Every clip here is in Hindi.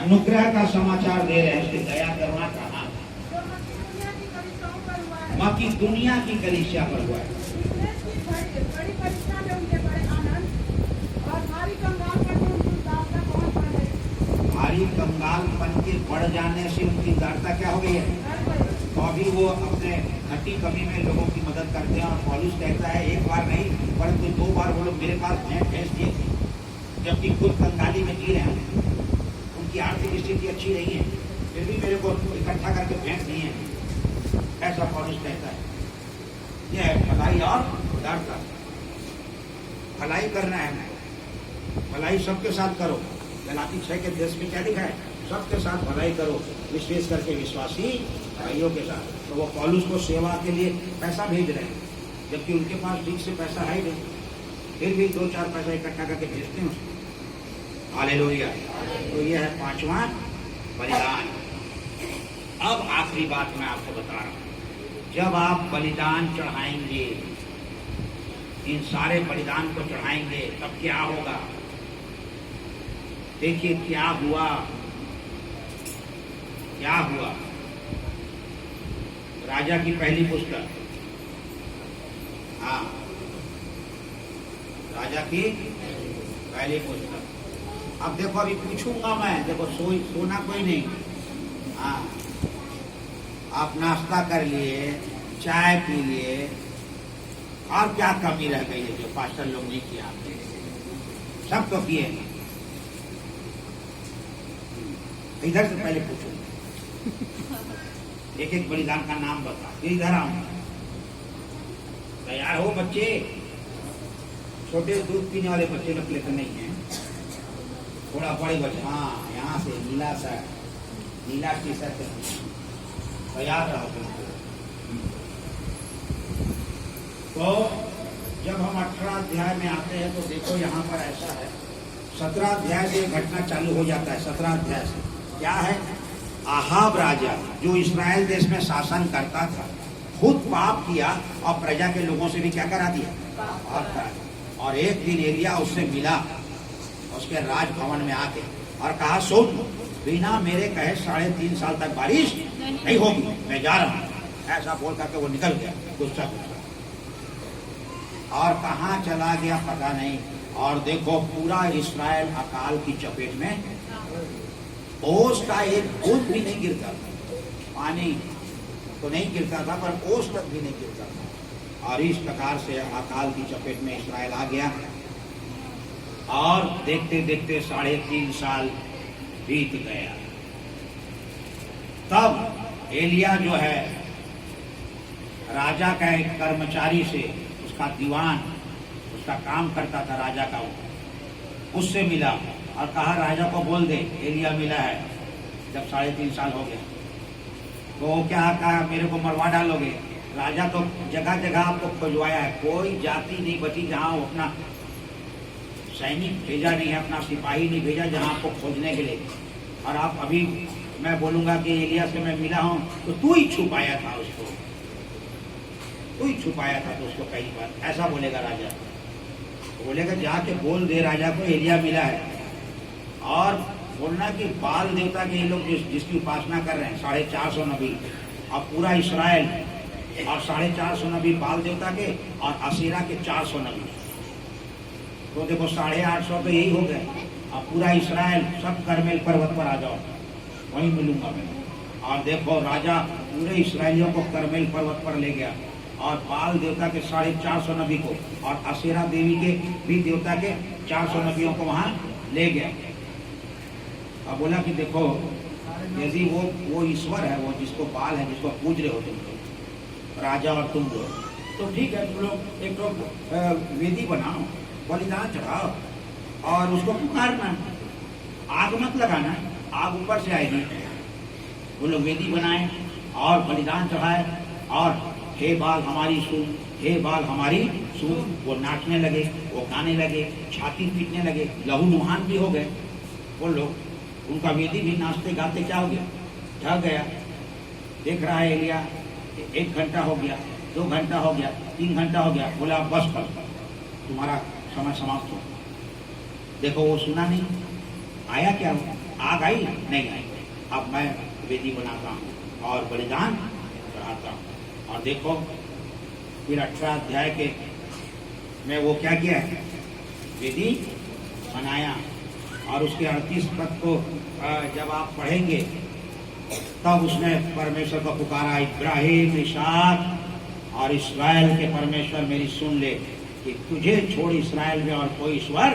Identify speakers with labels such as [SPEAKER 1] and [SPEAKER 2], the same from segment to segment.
[SPEAKER 1] अनुग्रह का समाचार दे रहे हैं, उसकी दया करना कहाँ, बाकी दुनिया की कलीसिया पर हुआ है। भारी कंगालपन के बढ़ जाने से उनकी दारता क्या हो गई है। तो अभी वो अपने घटी कमी में लोगों की मदद करते हैं और पौलुस कहता है एक बार नहीं परंतु 2 बार वो लोग मेरे पास भेज दिए, जबकि खुद कंगाली में जी रहे हैं, उनकी आर्थिक स्थिति अच्छी नहीं है, फिर भी मेरे को इकट्ठा करके भेंट नहीं है, ऐसा पौलुस कहता है। यह है भलाई और उदारता। भलाई करना है, भलाई सबके साथ करो। गलाती 6 के 10 में क्या लिखा है, सबके साथ भलाई करो, विशेष करके विश्वासी भाइयों के साथ। तो वो पौलुस को सेवा के लिए पैसा भेज रहे हैं, जबकि उनके पास ठीक से पैसा है ही नहीं, फिर भी 2-4 पैसा इकट्ठा करके भेजते हैं उसको। हालेलुया। तो यह है 5वां बलिदान। अब आखिरी बात मैं आपको बता रहा हूं, जब आप बलिदान चढ़ाएंगे, इन सारे बलिदान को चढ़ाएंगे, तब क्या होगा। देखिए क्या हुआ, क्या हुआ। राजा की पहली पुस्तक, हाँ, राजा की पहली पुस्तक। अब देखो अभी पूछूंगा मैं, देखो सोना कोई नहीं, हाँ, आप नाश्ता कर लिए, चाय पी लिए, और क्या कमी रह गई है जो पास्टर लोग नहीं किया, सब तो किए। इधर से पहले पूछो, एक एक बलिदान का नाम बता, फिर इधर आऊंगा। तैयार हो बच्चे, छोटे दूध पीने वाले बच्चे लोग लेकर नहीं है, थोड़ा बड़े बच्चे, हाँ, यहाँ से नीला टी शर्ट, तैयार रहो। तो जब हम 18 अध्याय में आते हैं तो देखो यहाँ पर ऐसा है, 17 अध्याय से घटना चालू हो जाता है। 17 अध्याय से क्या है, आहाब राजा जो इस्राएल देश में शासन करता था, खुद पाप किया और प्रजा के लोगों से भी क्या करा दिया, पाप करा दिया। और एक दिन एलिया उससे मिला उसके राजभवन में आके और कहा, सुन, बिना मेरे कहे 3.5 साल तक बारिश नहीं होगी, मैं जा रहा हूं। ऐसा बोल करके वो निकल गया गुस्सा, और कहाँ चला गया पता नहीं। और देखो पूरा इस्राएल अकाल की चपेट में, ओस का एक बूंद भी नहीं गिरता था, पानी तो नहीं गिरता था पर ओस तक भी नहीं गिरता था। और इस प्रकार से अकाल की चपेट में इस्राएल आ गया। और देखते देखते 3.5 साल बीत गया। तब एलिया जो है राजा का एक कर्मचारी से, उसका दीवान, उसका काम करता था राजा का, उससे मिला और कहा राजा को बोल दे एलिया मिला है। जब 3.5 साल हो गया तो वो क्या कहा, मेरे को मरवा डालोगे। राजा तो जगह जगह आपको खोजवाया है, कोई जाति नहीं बची जहां वो अपना सैनिक भेजा नहीं है, अपना सिपाही नहीं भेजा जहां आपको खोजने के लिए। और आप अभी मैं बोलूंगा कि एलिया से मैं मिला हूं तो तू ही छुपाया था उसको, तू ही छुपाया था तो उसको कई बार, ऐसा बोलेगा राजा। बोलेगा जाके बोल दे राजा को एलिया मिला है। और बोलना कि बाल देवता के ये लोग जिसकी उपासना कर रहे हैं, 450 नबी, और पूरा इस्राएल, और 450 नबी बाल देवता के और असीरा के 400 नबी, तो देखो 850 तो यही हो गए। अब पूरा इस्राएल सब करमेल पर्वत पर आ जाओ, वहीं मिलूंगा मैं। और देखो राजा पूरे इसराइलियों को करमेल पर्वत पर ले गया और बाल देवता के 450 नबी को और असीरा देवी के भी देवता के 400 नबियों को वहां ले गया। अब बोला कि देखो यदि वो ईश्वर है, वो जिसको बाल है, जिसको पूज रहे हो तुम लोग, राजा और तुम लोग, तो ठीक है, तुम लोग एक वेदी बनाओ, बलिदान चढ़ाओ और उसको पुकारना, आग मत लगाना, आग ऊपर से आएगी। वो लोग वेदी बनाए और बलिदान चढ़ाए और हे बाल हमारी सुन, हे बाल हमारी सुन। वो नाचने लगे, वो गाने लगे, छाती पीटने लगे, लहूलुहान भी हो गए वो लोग। उनका वेदी भी नाचते गाते क्या हो गया, ढह गया। देख रहा है एलिया, 1 घंटा हो गया, 2 घंटा हो गया, 3 घंटा हो गया। बोला बस कर, तुम्हारा समय समाप्त हो। देखो वो सुना नहीं, आया क्या हो, आग आई? नहीं आई। अब मैं वेदी बनाता हूँ और बलिदान चढ़ाता हूँ। और देखो फिर 18 अध्याय के में वो क्या किया है, वेदी बनाया। और उसके 38 पद को जब आप पढ़ेंगे तब उसने परमेश्वर को पुकारा, इब्राहिम, इसहाक और इस्राएल के परमेश्वर मेरी सुन ले कि तुझे छोड़ इस्राएल में और कोई ईश्वर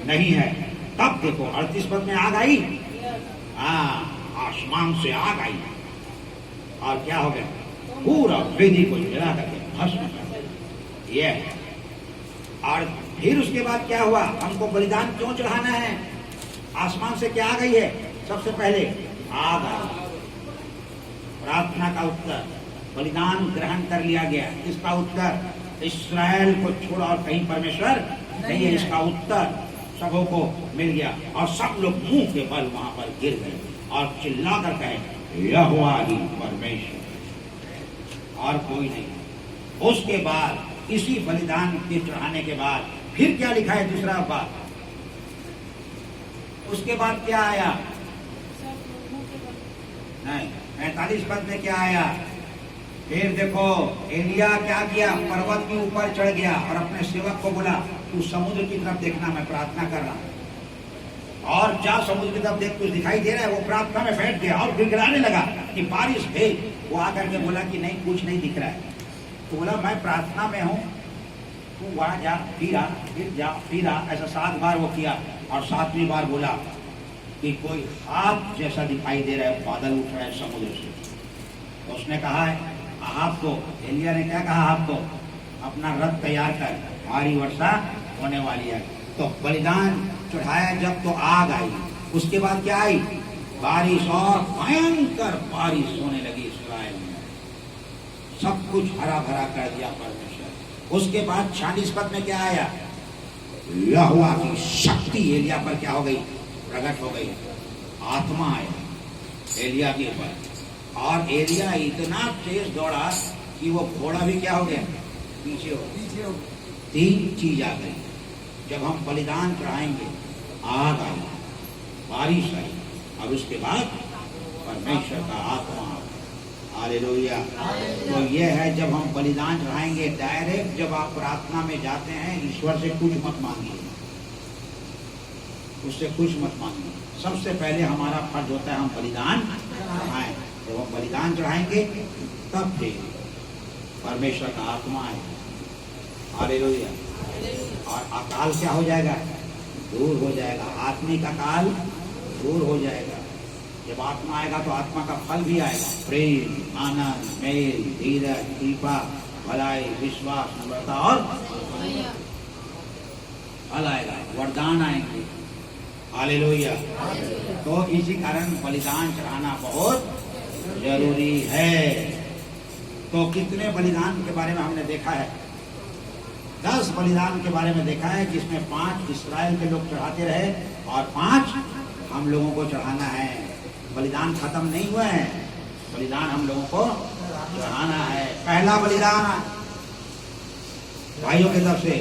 [SPEAKER 1] नहीं है। तब देखो 38 पद में आग आई, आसमान से आग आई और क्या हो गया, पूरा वेदी को जला करके भस्म कर दिया। ये है। और फिर उसके बाद क्या हुआ, हमको बलिदान क्यों चढ़ाना है? आसमान से क्या आ गई है? सबसे पहले आग आई, प्रार्थना का उत्तर, बलिदान ग्रहण कर लिया गया। इसका उत्तर इस्राएल को छोड़ा और कहीं परमेश्वर नहीं है, इसका उत्तर सबों को मिल गया। और सब लोग मुंह के बल वहां पर गिर गए और चिल्लाकर कहे यहोवा ही परमेश्वर, और कोई नहीं। उसके बाद इसी बलिदान के चढ़ाने के बाद फिर क्या लिखा है, दूसरा बात, उसके बाद क्या आया? नहीं, 45 पद में क्या आया? फिर देखो एलिया क्या किया, पर्वत के ऊपर चढ़ गया और अपने सेवक को बोला तू समुद्र की तरफ देखना, मैं प्रार्थना कर रहा हूं। और जब समुद्र की तरफ देख कुछ दिखाई दे रहा है, वो प्रार्थना में बैठ गया और गिड़गिड़ाने लगा कि बारिश भेज। वो आकर के बोला कि नहीं, कुछ नहीं दिख रहा है। तो बोला मैं प्रार्थना में हूँ, तू वहां जा, फिर आ, फिर जा, फिर आ। ऐसा 7 बार वो किया और 7वीं बार बोला कि कोई हाथ जैसा दिखाई दे रहा है, बादल उठ रहा है समुद्र से। तो उसने कहा है आपको, एलिया ने क्या कहा, आपको अपना रथ तैयार कर, भारी वर्षा होने वाली है। तो बलिदान चढ़ाया जब तो आग आई, उसके बाद क्या आई, बारिश, और भयंकर बारिश होने लगी इस्राएल में, सब कुछ हरा भरा कर दिया परमेश्वर। उसके बाद 46 पद में क्या आया, यहोवा की शक्ति एलिया पर क्या हो गई, प्रकट हो गई, आत्मा आया एलिया के ऊपर। और एलिया इतना तेज दौड़ा कि वो घोड़ा भी क्या हो गया, पीछे हो। 3 चीज आ गई। जब हम बलिदान चढ़ाएंगे, आग आई, बारिश आई, और उसके बाद परमेश्वर का आत्मा। हालेलुया। तो ये है जब हम बलिदान चढ़ाएंगे, डायरेक्ट जब आप प्रार्थना में जाते हैं, ईश्वर से कुछ मत मांगिए, उससे कुछ मत मांगिए। सबसे पहले हमारा फर्ज होता है हम बलिदान चढ़ाएं। जब हम बलिदान चढ़ाएंगे तब फिर परमेश्वर का आत्मा है। हालेलुया। और अकाल क्या हो जाएगा, दूर हो जाएगा, आत्मिक अकाल दूर हो जाएगा। जब आत्मा आएगा तो आत्मा का फल भी आएगा, प्रेम, आनंद, मेल, धीरज, कृपा, भलाई, विश्वास, नम्रता और फल आएगा, वरदान आएंगे। हालेलुया। तो इसी कारण बलिदान चढ़ाना बहुत जरूरी है। तो कितने बलिदान के बारे में हमने देखा है, 10 बलिदान के बारे में देखा है, जिसमें 5 इस्राएल के लोग चढ़ाते रहे और 5 हम लोगों को चढ़ाना है। बलिदान खत्म नहीं हुआ है, बलिदान हम लोगों को चढ़ाना है। पहला बलिदान भाइयों की तरफ से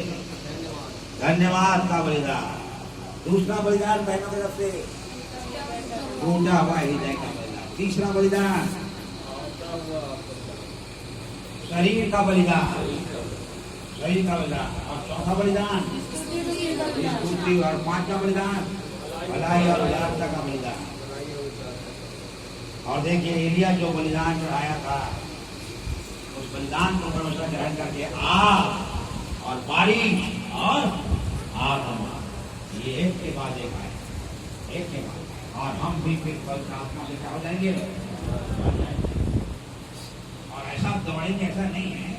[SPEAKER 1] धन्यवाद का बलिदान, दूसरा बलिदान बहनों की तरफ से टूटा हुआ हृदय का बलिदान, तीसरा बलिदान शरीर का बलिदान, शरीर का बलिदान, और चौथा बलिदान स्तुति, और 5वां बलिदान भलाई और उदारता का बलिदान। और देखिए एलिया जो बलिदान चढ़ाया था, उस बलिदान को परमेश्वर ग्रहण करके आग और बारिश और आत्मा, ये एक के बाद एक आए, एक के बाद। और हम भी फिर पवित्र आत्मा से क्या हो जाएंगे, और ऐसा दौड़ेंगे, ऐसा नहीं है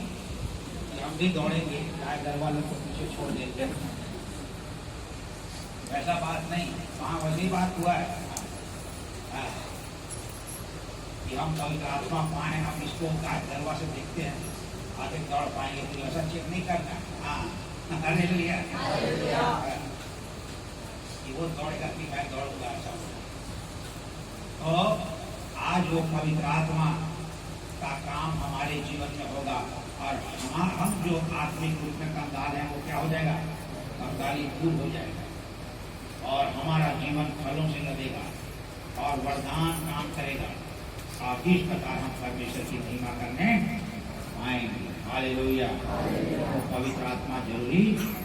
[SPEAKER 1] कि हम भी दौड़ेंगे चाहे घर वालों को पीछे छोड़ देते, ऐसा बात नहीं। वहां वही बात हुआ है कि हम पवित्र आत्मा पाए, हम इसको दरवा से देखते हैं, आगे दौड़ पाएंगे, तो ऐसा चेक नहीं करना। हाँ, हालेलुया। कि वो दौड़ेगा कि मैं दौड़ूंगा, ऐसा होगा। तो आज वो पवित्र आत्मा का काम हमारे जीवन में होगा, और हम जो आत्मिक रूप में कंगाल है वो क्या हो जाएगा, कंगाली दूर हो जाएगा। और हमारा जीवन फलों से लदेगा और वरदान काम करेगा। आप इस प्रकार हम परमेश्वर की महिमा करने आएंगे। हालेलुया। पवित्र आत्मा जरूरी है।